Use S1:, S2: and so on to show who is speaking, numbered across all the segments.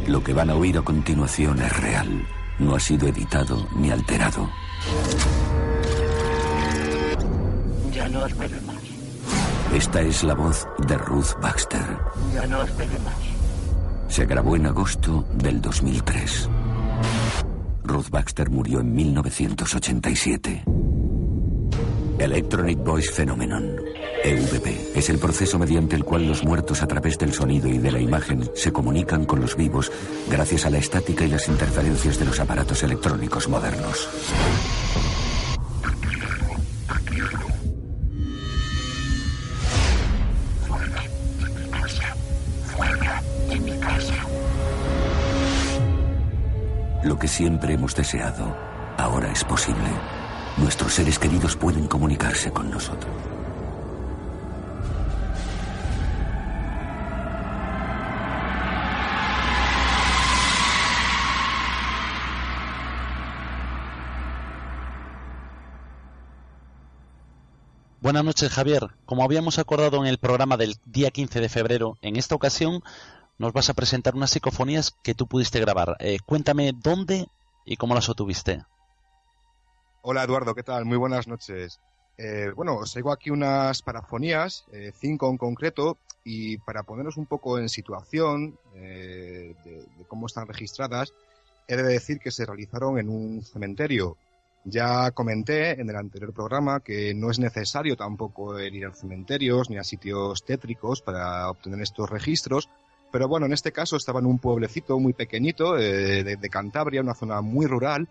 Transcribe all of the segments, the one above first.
S1: Lo que van a oír a continuación es real. No ha sido editado ni alterado.
S2: Ya no espero más.
S1: Esta es la voz de Ruth Baxter.
S2: Ya no espero más.
S1: Se grabó en agosto del 2003. Ruth Baxter murió en 1987. Electronic Voice Phenomenon, EVP, es el proceso mediante el cual los muertos a través del sonido y de la imagen se comunican con los vivos gracias a la estática y las interferencias de los aparatos electrónicos modernos. Lo que siempre hemos deseado, ahora es posible. Nuestros seres queridos pueden comunicarse con nosotros.
S3: Buenas noches, Javier. Como habíamos acordado en el programa del día 15 de febrero, en esta ocasión nos vas a presentar unas psicofonías que tú pudiste grabar. Cuéntame dónde y cómo las obtuviste.
S4: Hola, Eduardo, ¿qué tal? Muy buenas noches. Os traigo aquí unas parafonías, 5 en concreto, y para ponernos un poco en situación de cómo están registradas, he de decir que se realizaron en un cementerio. Ya comenté en el anterior programa que no es necesario tampoco ir a cementerios ni a sitios tétricos para obtener estos registros, pero bueno, en este caso estaba en un pueblecito muy pequeñito de Cantabria, una zona muy rural,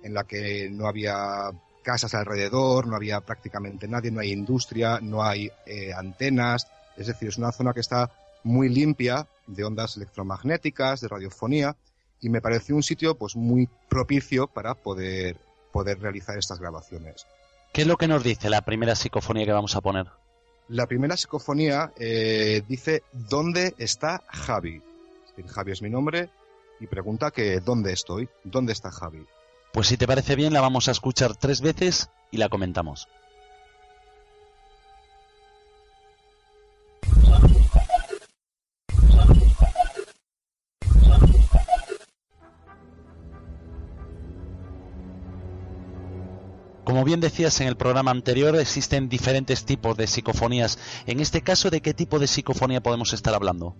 S4: en la que no había casas alrededor, no había prácticamente nadie, no hay industria, no hay antenas, es decir, es una zona que está muy limpia de ondas electromagnéticas, de radiofonía, y me pareció un sitio pues muy propicio para poder realizar estas grabaciones.
S3: ¿Qué es lo que nos dice la primera psicofonía que vamos a poner?
S4: La primera psicofonía dice ¿dónde está Javi? Es decir, Javi es mi nombre y pregunta que ¿dónde estoy? ¿Dónde está Javi?
S3: Pues si te parece bien, la vamos a escuchar 3 veces y la comentamos. Como bien decías en el programa anterior, existen diferentes tipos de psicofonías. En este caso, ¿de qué tipo de psicofonía podemos estar hablando?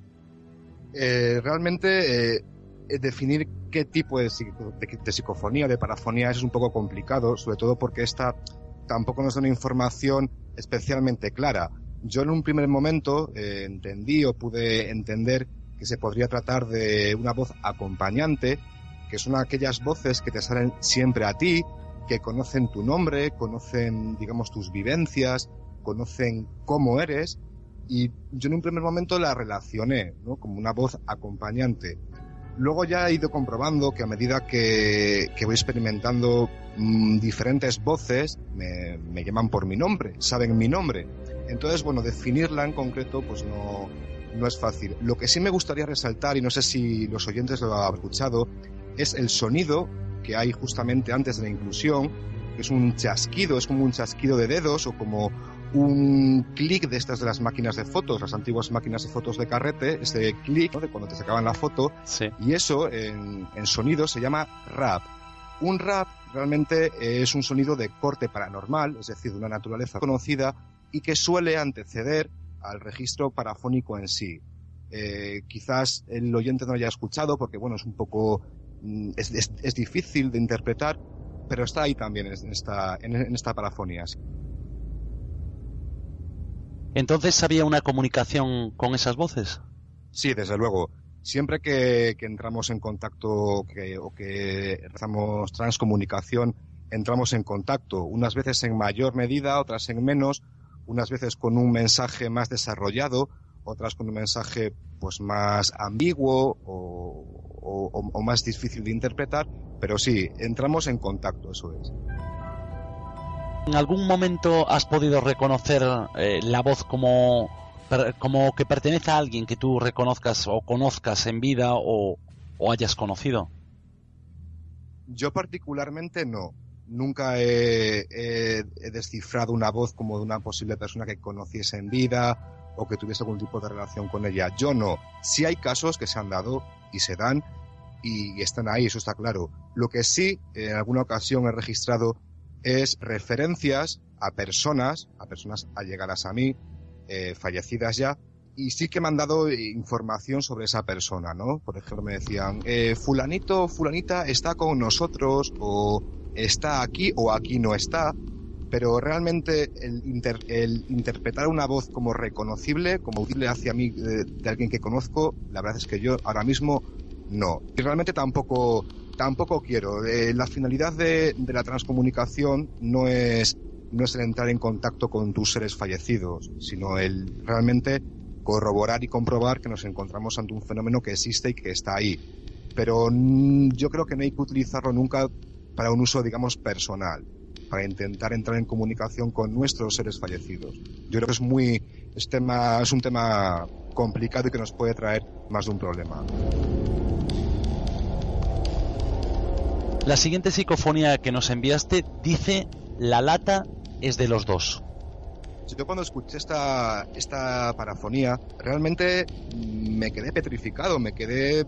S4: Realmente definir qué tipo de psicofonía, de parafonía, es un poco complicado, sobre todo porque esta tampoco nos da una información especialmente clara. Yo en un primer momento entendí o pude entender que se podría tratar de una voz acompañante, que son aquellas voces que te salen siempre a ti, que conocen tu nombre, conocen, digamos, tus vivencias, conocen cómo eres, y yo en un primer momento la relacioné, ¿no?, como una voz acompañante. Luego ya he ido comprobando que a medida que voy experimentando diferentes voces, me llaman por mi nombre, saben mi nombre. Entonces, bueno, definirla en concreto pues no es fácil. Lo que sí me gustaría resaltar, y no sé si los oyentes lo han escuchado, es el sonido que hay justamente antes de la inclusión, que es un chasquido, es como un chasquido de dedos o como un clic de estas de las máquinas de fotos, las antiguas máquinas de fotos de carrete, ese clic, ¿no?, de cuando te sacaban la foto,
S3: sí.
S4: Y eso en sonido se llama rap. Un rap realmente es un sonido de corte paranormal, es decir, de una naturaleza conocida y que suele anteceder al registro parafónico en sí. Quizás el oyente no lo haya escuchado porque, bueno, es un poco... Es difícil de interpretar, pero está ahí también en esta parafonía.
S3: ¿Entonces había una comunicación con esas voces?
S4: Sí, desde luego. Siempre que entramos en contacto o que realizamos transcomunicación, entramos en contacto, unas veces en mayor medida, otras en menos, unas veces con un mensaje más desarrollado, otras con un mensaje pues más ambiguo o más difícil de interpretar, pero sí, entramos en contacto, eso es.
S3: ¿En algún momento has podido reconocer la voz como que pertenece a alguien que tú reconozcas o conozcas en vida o hayas conocido?
S4: Yo particularmente no. Nunca he descifrado una voz como de una posible persona que conociese en vida o que tuviese algún tipo de relación con ella. Yo no. Sí hay casos que se han dado y se dan y están ahí, eso está claro. Lo que sí, en alguna ocasión he registrado es referencias a personas allegadas a mí, fallecidas ya, y sí que me han dado información sobre esa persona, ¿no? Por ejemplo, me decían, fulanito, fulanita está con nosotros, o está aquí, o aquí no está, pero realmente el interpretar una voz como reconocible, como audible hacia mí de alguien que conozco, la verdad es que yo ahora mismo no. Y realmente tampoco quiero. La finalidad de la transcomunicación no es el entrar en contacto con tus seres fallecidos, sino el realmente corroborar y comprobar que nos encontramos ante un fenómeno que existe y que está ahí. Pero yo creo que no hay que utilizarlo nunca para un uso, digamos, personal, para intentar entrar en comunicación con nuestros seres fallecidos. Yo creo que es un tema complicado y que nos puede traer más de un problema.
S3: La siguiente psicofonía que nos enviaste dice: la lata es de los dos.
S4: Yo cuando escuché esta parafonía, realmente me quedé petrificado, me quedé,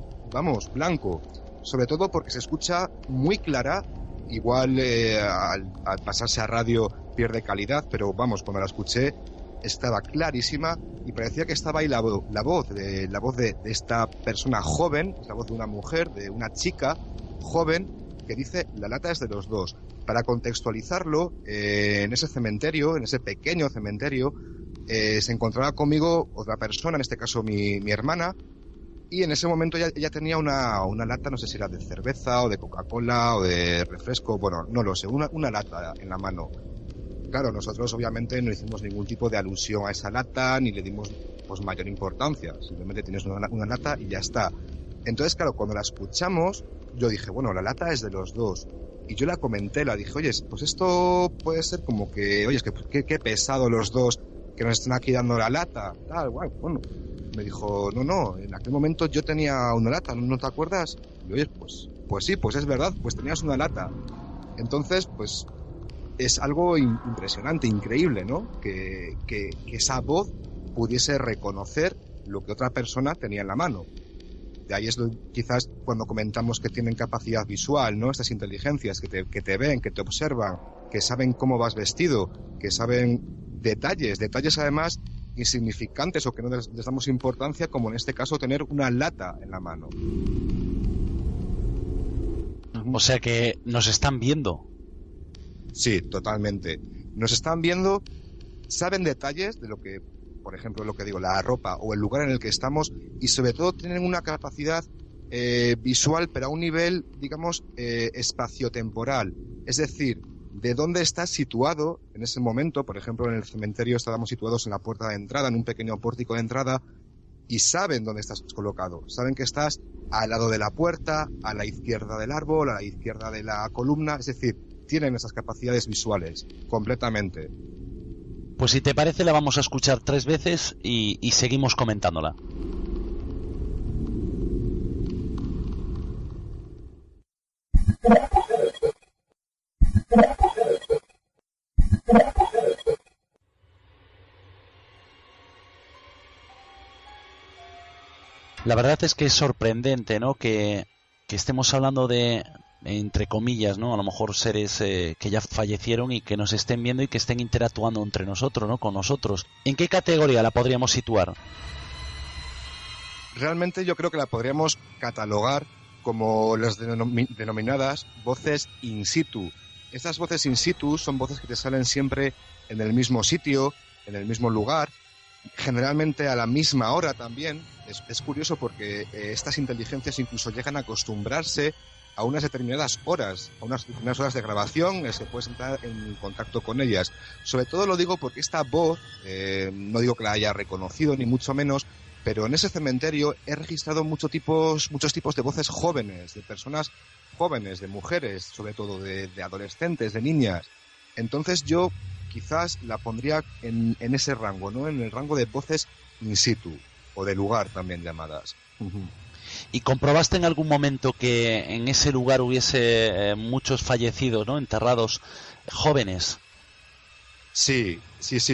S4: blanco. Sobre todo porque se escucha muy clara, igual al pasarse a radio pierde calidad, pero cuando la escuché estaba clarísima y parecía que estaba ahí la voz de esta persona joven, es la voz de una mujer, de una chica joven, que dice: la lata es de los dos. Para contextualizarlo, en ese cementerio, en ese pequeño cementerio, se encontraba conmigo otra persona, en este caso mi hermana, y en ese momento ella tenía una lata, no sé si era de cerveza o de Coca-Cola o de refresco, bueno, no lo sé, una lata en la mano. Claro, nosotros obviamente no hicimos ningún tipo de alusión a esa lata, ni le dimos mayor importancia, simplemente tienes una lata y ya está. Entonces, claro, cuando la escuchamos, yo dije, bueno, la lata es de los dos. Y yo la comenté, la dije, oye, pues esto puede ser como que, oye, es que qué pesado los dos que nos están aquí dando la lata. Tal, bueno. Me dijo, no, en aquel momento yo tenía una lata, ¿no te acuerdas? Y oye, pues sí, pues es verdad, pues tenías una lata. Entonces, pues es algo impresionante, increíble, ¿no? Que esa voz pudiese reconocer lo que otra persona tenía en la mano. De ahí es quizás cuando comentamos que tienen capacidad visual, ¿no? Estas inteligencias que te ven, que te observan, que saben cómo vas vestido, que saben detalles además insignificantes o que no les damos importancia, como en este caso tener una lata en la mano.
S3: O sea que nos están viendo.
S4: Sí, totalmente. Nos están viendo, saben detalles de lo que, por ejemplo, lo que digo, la ropa o el lugar en el que estamos, y sobre todo tienen una capacidad visual, pero a un nivel, digamos, espaciotemporal. Es decir, de dónde estás situado en ese momento. Por ejemplo, en el cementerio estábamos situados en la puerta de entrada, en un pequeño pórtico de entrada, y saben dónde estás colocado. Saben que estás al lado de la puerta, a la izquierda del árbol, a la izquierda de la columna. Es decir, tienen esas capacidades visuales, completamente.
S3: Pues si te parece, la vamos a escuchar 3 veces y seguimos comentándola. La verdad es que es sorprendente, ¿no? Que estemos hablando de, entre comillas, ¿no? A lo mejor seres que ya fallecieron y que nos estén viendo y que estén interactuando entre nosotros, ¿no? Con nosotros. ¿En qué categoría la podríamos situar?
S4: Realmente yo creo que la podríamos catalogar como las denominadas voces in situ. Estas voces in situ son voces que te salen siempre en el mismo sitio, en el mismo lugar, generalmente a la misma hora también. Es curioso porque estas inteligencias incluso llegan a acostumbrarse a unas determinadas horas, a unas determinadas horas de grabación, se puede entrar en contacto con ellas. Sobre todo lo digo porque esta voz, no digo que la haya reconocido ni mucho menos, pero en ese cementerio he registrado muchos tipos de voces jóvenes, de personas jóvenes, de mujeres, sobre todo de adolescentes, de niñas. Entonces yo quizás la pondría en ese rango, ¿no? En el rango de voces in situ, o de lugar también llamadas.
S3: ¿Y comprobaste en algún momento que en ese lugar hubiese muchos fallecidos, ¿no? Enterrados, jóvenes?
S4: Sí,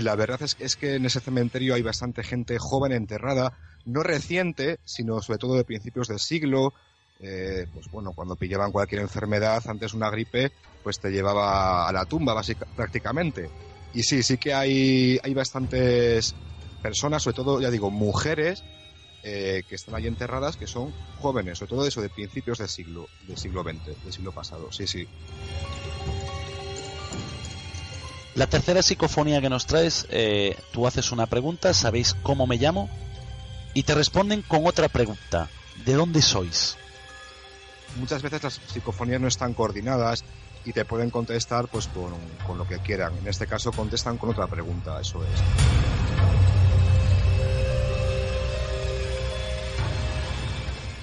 S4: la verdad es que en ese cementerio hay bastante gente joven enterrada, no reciente, sino sobre todo de principios del siglo. Pues bueno, cuando pillaban cualquier enfermedad, antes una gripe, pues te llevaba a la tumba prácticamente. Y sí que hay bastantes personas, sobre todo, ya digo, mujeres, que están allí enterradas, que son jóvenes, sobre todo eso de principios del siglo XX, del siglo pasado, sí.
S3: La tercera psicofonía que nos traes, tú haces una pregunta, ¿sabéis cómo me llamo? Y te responden con otra pregunta, ¿de dónde sois?
S4: Muchas veces las psicofonías no están coordinadas y te pueden contestar pues con lo que quieran. En este caso contestan con otra pregunta, eso es.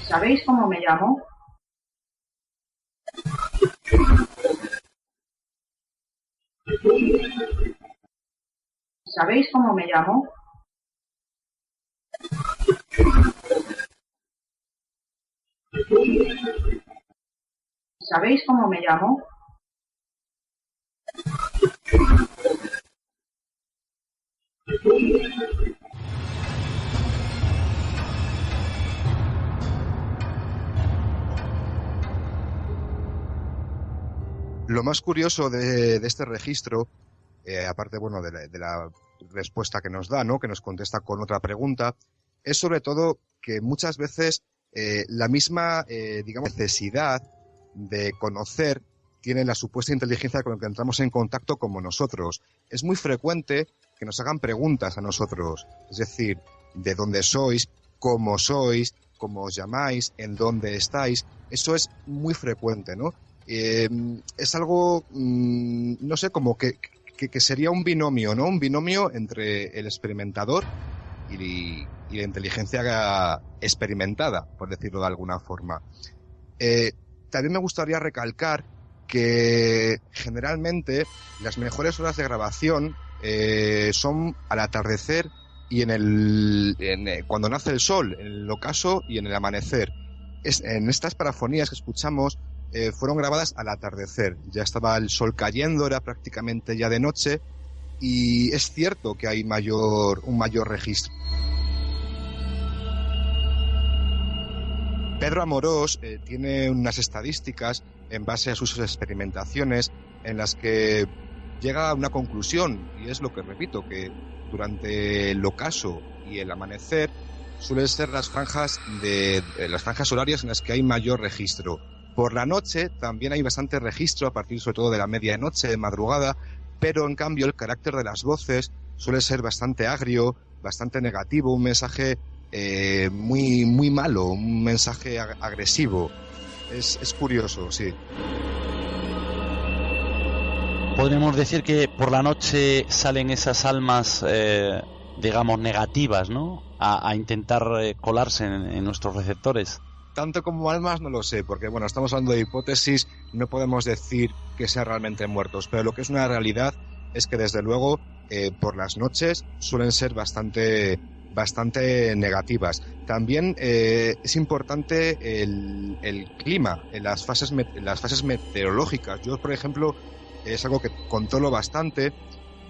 S5: ¿Sabéis cómo me llamo? ¿Sabéis cómo me llamo? ¿Sabéis cómo me llamo?
S4: Lo más curioso de este registro, aparte bueno de la respuesta que nos da, ¿no? Que nos contesta con otra pregunta, es sobre todo que muchas veces la misma digamos necesidad de conocer tiene la supuesta inteligencia con la que entramos en contacto como nosotros. Es muy frecuente que nos hagan preguntas a nosotros, es decir, de dónde sois, cómo os llamáis, en dónde estáis. Eso es muy frecuente, ¿no? Es algo, no sé, como que sería un binomio, ¿no? Un binomio entre el experimentador y la inteligencia experimentada, por decirlo de alguna forma. También me gustaría recalcar que generalmente las mejores horas de grabación son al atardecer y cuando nace el sol, en el ocaso y en el amanecer. En estas parafonías que escuchamos fueron grabadas al atardecer. Ya estaba el sol cayendo, era prácticamente ya de noche, y es cierto que hay un mayor registro. Pedro Amorós tiene unas estadísticas en base a sus experimentaciones en las que llega a una conclusión, y es lo que repito, que durante el ocaso y el amanecer suelen ser las franjas horarias en las que hay mayor registro. Por la noche también hay bastante registro, a partir sobre todo de la medianoche, de madrugada, pero en cambio el carácter de las voces suele ser bastante agrio, bastante negativo, un mensaje muy, muy malo, un mensaje agresivo. Es curioso, sí.
S3: Podríamos decir que por la noche salen esas almas, digamos, negativas, ¿no? A intentar colarse en nuestros receptores.
S4: Tanto como almas no lo sé, porque bueno, estamos hablando de hipótesis, no podemos decir que sean realmente muertos, pero lo que es una realidad es que desde luego por las noches suelen ser bastante negativas. También es importante el clima, las fases meteorológicas. Yo, por ejemplo, es algo que controlo bastante,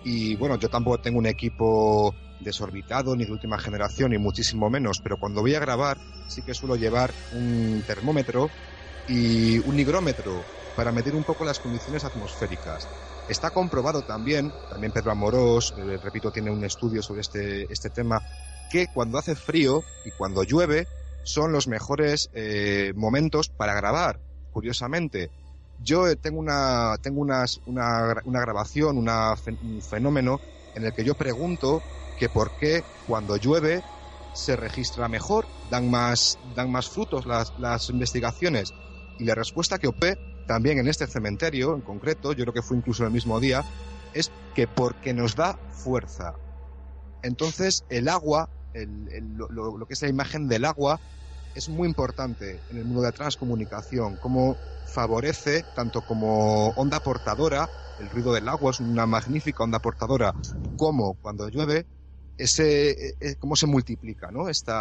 S4: y bueno, yo tampoco tengo un equipo desorbitado ni de última generación, ni muchísimo menos, pero cuando voy a grabar sí que suelo llevar un termómetro y un higrómetro para medir un poco las condiciones atmosféricas. Está comprobado también Pedro Amorós, repito, tiene un estudio sobre este tema, que cuando hace frío y cuando llueve son los mejores momentos para grabar, curiosamente. Yo tengo una grabación, un fenómeno en el que yo pregunto que por qué cuando llueve se registra mejor, dan más frutos las investigaciones. Y la respuesta que obtuve también en este cementerio, en concreto, yo creo que fue incluso el mismo día, es que porque nos da fuerza. Entonces el agua, lo que es la imagen del agua, es muy importante en el mundo de la transcomunicación, como favorece tanto como onda portadora, el ruido del agua es una magnífica onda portadora, como cuando llueve, cómo se multiplica, ¿no? Este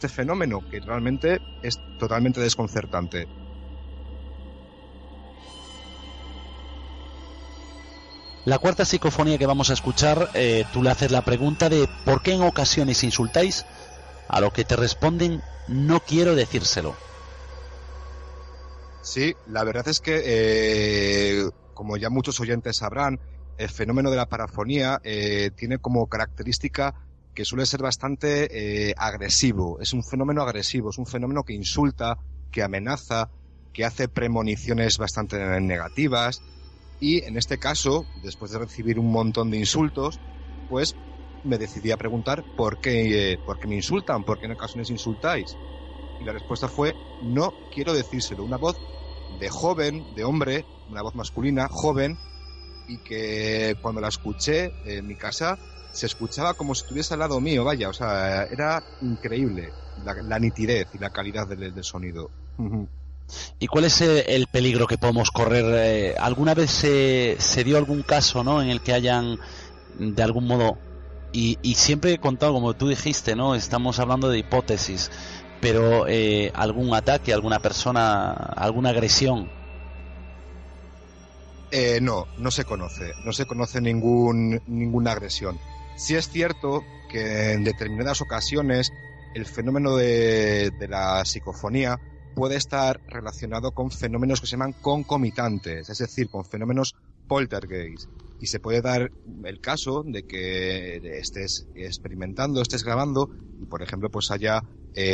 S4: fenómeno que realmente es totalmente desconcertante.
S3: La cuarta psicofonía que vamos a escuchar, tú le haces la pregunta de ¿por qué en ocasiones insultáis? A lo que te responden, no quiero decírselo.
S4: Sí, la verdad es que, como ya muchos oyentes sabrán, el fenómeno de la parafonía tiene como característica que suele ser bastante agresivo. Es un fenómeno agresivo, es un fenómeno que insulta, que amenaza, que hace premoniciones bastante negativas. Y en este caso, después de recibir un montón de insultos, pues me decidí a preguntar por qué me insultan, por qué en ocasiones insultáis. Y la respuesta fue, no quiero decírselo. Una voz de joven, de hombre, una voz masculina, joven, y que cuando la escuché en mi casa se escuchaba como si estuviese al lado mío, vaya, o sea, era increíble la nitidez y la calidad del sonido.
S3: ¿Y cuál es el peligro que podemos correr? ¿Alguna vez se dio algún caso, ¿no?, en el que hayan, de algún modo, y siempre he contado, como tú dijiste, ¿no?, estamos hablando de hipótesis, pero algún ataque, alguna persona, alguna agresión?
S4: No se conoce ninguna agresión. Sí es cierto que en determinadas ocasiones el fenómeno de la psicofonía puede estar relacionado con fenómenos que se llaman concomitantes, es decir, con fenómenos poltergeist. Y se puede dar el caso de que estés experimentando, estés grabando y, por ejemplo, pues haya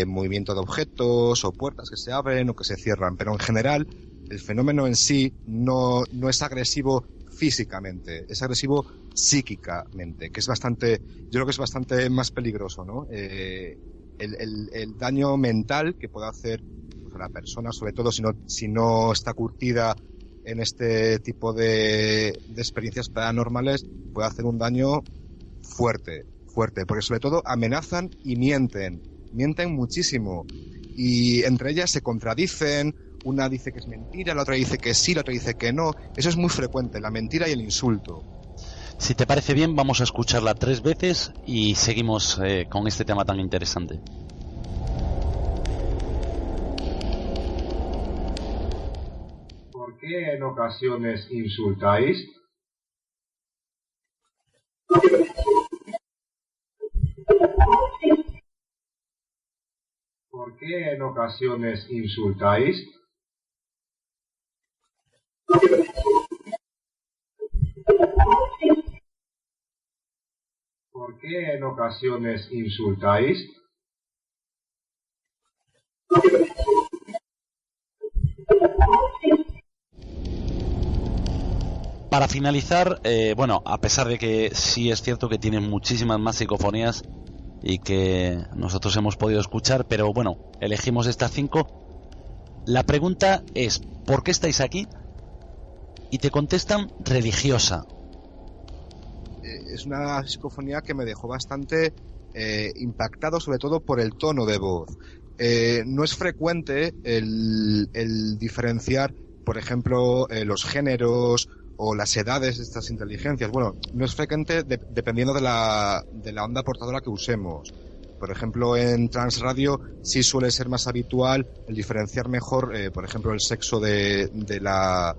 S4: movimiento de objetos o puertas que se abren o que se cierran. Pero en general, el fenómeno en sí no es agresivo físicamente, es agresivo psíquicamente, que es bastante, yo creo que es bastante más peligroso, ¿no? El daño mental que puede hacer a la persona, sobre todo si no está curtida en este tipo de experiencias paranormales, puede hacer un daño fuerte, porque sobre todo amenazan y mienten muchísimo, y entre ellas se contradicen, una dice que es mentira, la otra dice que sí, la otra dice que no. Eso es muy frecuente, la mentira y el insulto.
S3: Si te parece bien, vamos a escucharla 3 veces y seguimos con este tema tan interesante.
S6: ¿Por qué en ocasiones insultáis? ¿Por qué en ocasiones insultáis? ¿Por qué en ocasiones insultáis?
S3: Para finalizar, bueno, a pesar de que sí es cierto que tienen muchísimas más psicofonías y que nosotros hemos podido escuchar, pero bueno, elegimos estas 5. La pregunta es, ¿por qué estáis aquí? Y te contestan religiosa.
S4: Es una psicofonía que me dejó bastante impactado, sobre todo por el tono de voz. No es frecuente el diferenciar, por ejemplo, los géneros o las edades de estas inteligencias. Bueno, no es frecuente dependiendo de la onda portadora que usemos. Por ejemplo, en Transradio sí suele ser más habitual el diferenciar mejor, por ejemplo, el sexo de la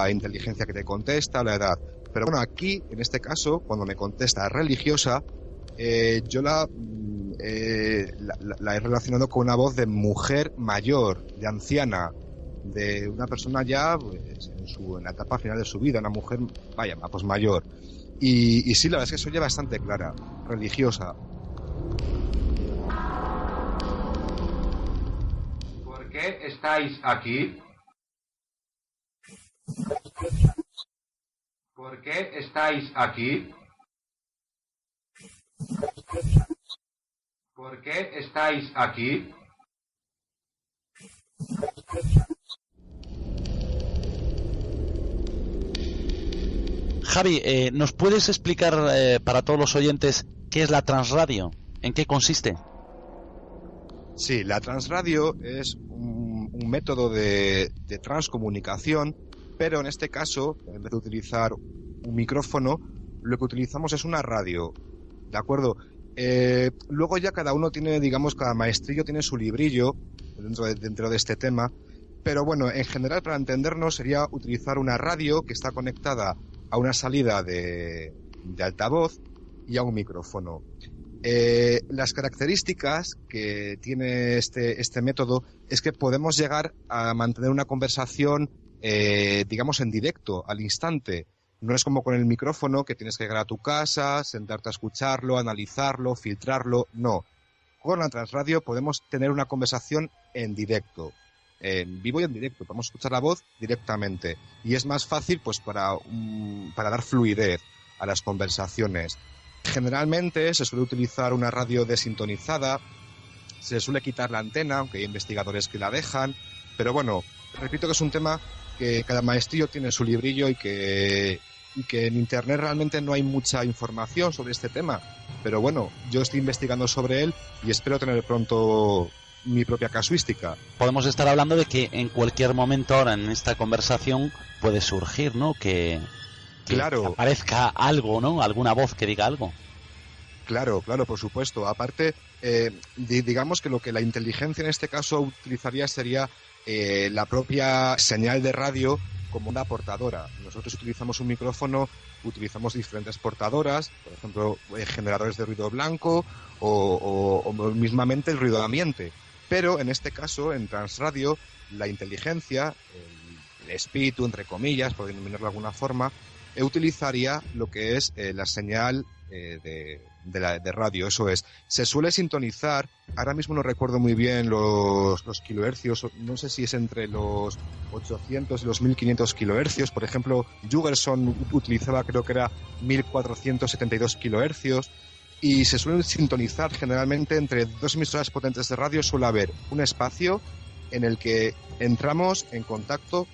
S4: inteligencia que te contesta, la edad. Pero bueno, aquí, en este caso, cuando me contesta religiosa, yo la he relacionado con una voz de mujer mayor, de anciana, de una persona ya pues, en la etapa final de su vida, una mujer, vaya, pues mayor. Y sí, la verdad es que se oye bastante clara, religiosa.
S6: ¿Por qué estáis aquí? ¿Por qué estáis aquí? ¿Por qué estáis aquí?
S3: Javi, ¿nos puedes explicar para todos los oyentes qué es la Transradio? ¿En qué consiste?
S4: Sí, la Transradio es un método de transcomunicación, pero en este caso, en vez de utilizar un micrófono, lo que utilizamos es una radio, ¿de acuerdo? Luego ya cada uno tiene, digamos, cada maestrillo tiene su librillo dentro de este tema, pero bueno, en general, para entendernos, sería utilizar una radio que está conectada a una salida de altavoz y a un micrófono. Las características que tiene este método es que podemos llegar a mantener una conversación, digamos, en directo, al instante. No es como con el micrófono, que tienes que llegar a tu casa, sentarte a escucharlo, analizarlo, filtrarlo. No. Con la Transradio podemos tener una conversación en directo, en vivo y en directo. Podemos escuchar la voz directamente. Y es más fácil, pues, para dar fluidez a las conversaciones. Generalmente se suele utilizar una radio desintonizada, se suele quitar la antena, aunque hay investigadores que la dejan. Pero bueno, repito que es un tema que cada maestrillo tiene su librillo y que en internet realmente no hay mucha información sobre este tema. Pero bueno, yo estoy investigando sobre él y espero tener pronto mi propia casuística.
S3: Podemos estar hablando de que en cualquier momento ahora en esta conversación puede surgir, ¿no? Que
S4: claro,
S3: aparezca algo, ¿no? Alguna voz que diga algo.
S4: Claro, por supuesto. Aparte, digamos que lo que la inteligencia en este caso utilizaría sería la propia señal de radio como una portadora. Nosotros utilizamos un micrófono, utilizamos diferentes portadoras, por ejemplo, generadores de ruido blanco o mismamente el ruido ambiente. Pero en este caso, en Transradio, la inteligencia, el espíritu, entre comillas, por denominarlo de alguna forma, utilizaría lo que es la señal de radio. Eso es, se suele sintonizar, ahora mismo no recuerdo muy bien los kilohercios, no sé si es entre los 800 y los 1500 kilohercios. Por ejemplo, Jugerson utilizaba, creo que era 1472 kilohercios. Y se suelen sintonizar generalmente entre dos emisoras potentes de radio. Suele haber un espacio en el que entramos en contacto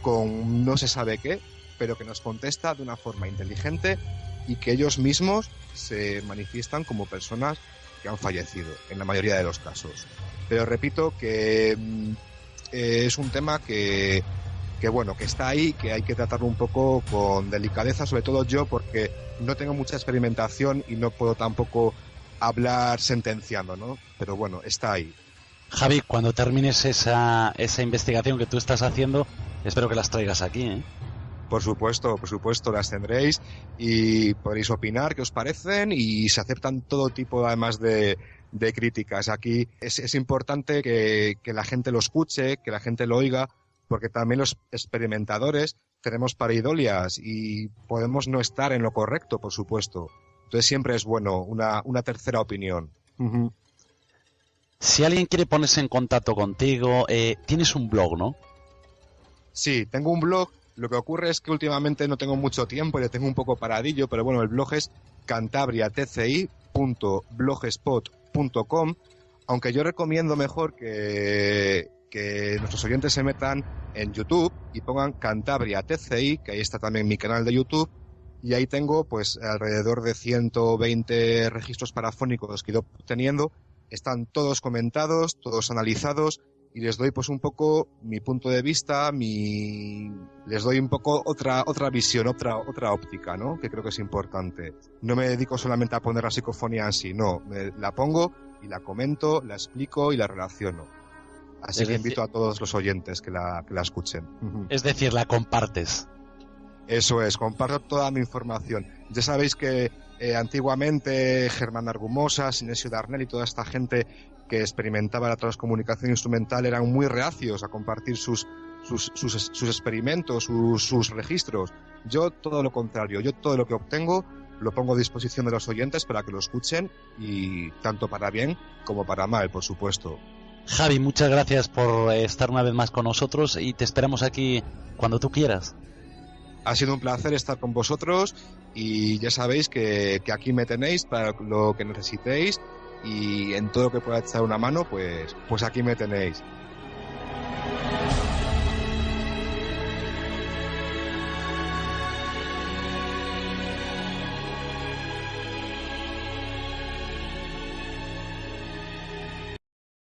S4: con no se sabe qué, pero que nos contesta de una forma inteligente y que ellos mismos se manifiestan como personas que han fallecido, en la mayoría de los casos. Pero repito que es un tema que bueno, que está ahí, que hay que tratarlo un poco con delicadeza, sobre todo yo, porque no tengo mucha experimentación y no puedo tampoco hablar sentenciando, ¿no? Pero bueno, está ahí.
S3: Javi, cuando termines esa investigación que tú estás haciendo, espero que las traigas aquí, ¿eh?
S4: Por supuesto, las tendréis y podréis opinar qué os parecen y se aceptan todo tipo, además de críticas. Aquí es importante que la gente lo escuche, que la gente lo oiga, porque también los experimentadores tenemos pareidolias y podemos no estar en lo correcto, por supuesto. Entonces siempre es bueno una tercera opinión. Uh-huh.
S3: Si alguien quiere ponerse en contacto contigo, tienes un blog, ¿no?
S4: Sí, tengo un blog. Lo que ocurre es que últimamente no tengo mucho tiempo y le tengo un poco paradillo, pero bueno, el blog es cantabriatci.blogspot.com, aunque yo recomiendo mejor que nuestros oyentes se metan en YouTube y pongan Cantabria TCI, que ahí está también mi canal de YouTube, y ahí tengo pues alrededor de 120 registros parafónicos que he ido teniendo. Están todos comentados, todos analizados, y les doy pues un poco mi punto de vista, les doy un poco otra visión, otra óptica, ¿no? Que creo que es importante. No me dedico solamente a poner la psicofonía en sí, no, la pongo y la comento, la explico y la relaciono. Así que invito a todos los oyentes que la escuchen.
S3: Es decir, la compartes.
S4: Eso es, comparto toda mi información. Ya sabéis que antiguamente Germán Argumosa, Sinesio Darnell y toda esta gente que experimentaba la transcomunicación instrumental eran muy reacios a compartir sus experimentos, sus registros. Yo todo lo contrario, yo todo lo que obtengo lo pongo a disposición de los oyentes para que lo escuchen, y tanto para bien como para mal, por supuesto.
S3: Javi, muchas gracias por estar una vez más con nosotros y te esperamos aquí cuando tú quieras.
S4: Ha sido un placer estar con vosotros y ya sabéis que aquí me tenéis para lo que necesitéis, y en todo lo que pueda echar una mano, pues aquí me tenéis.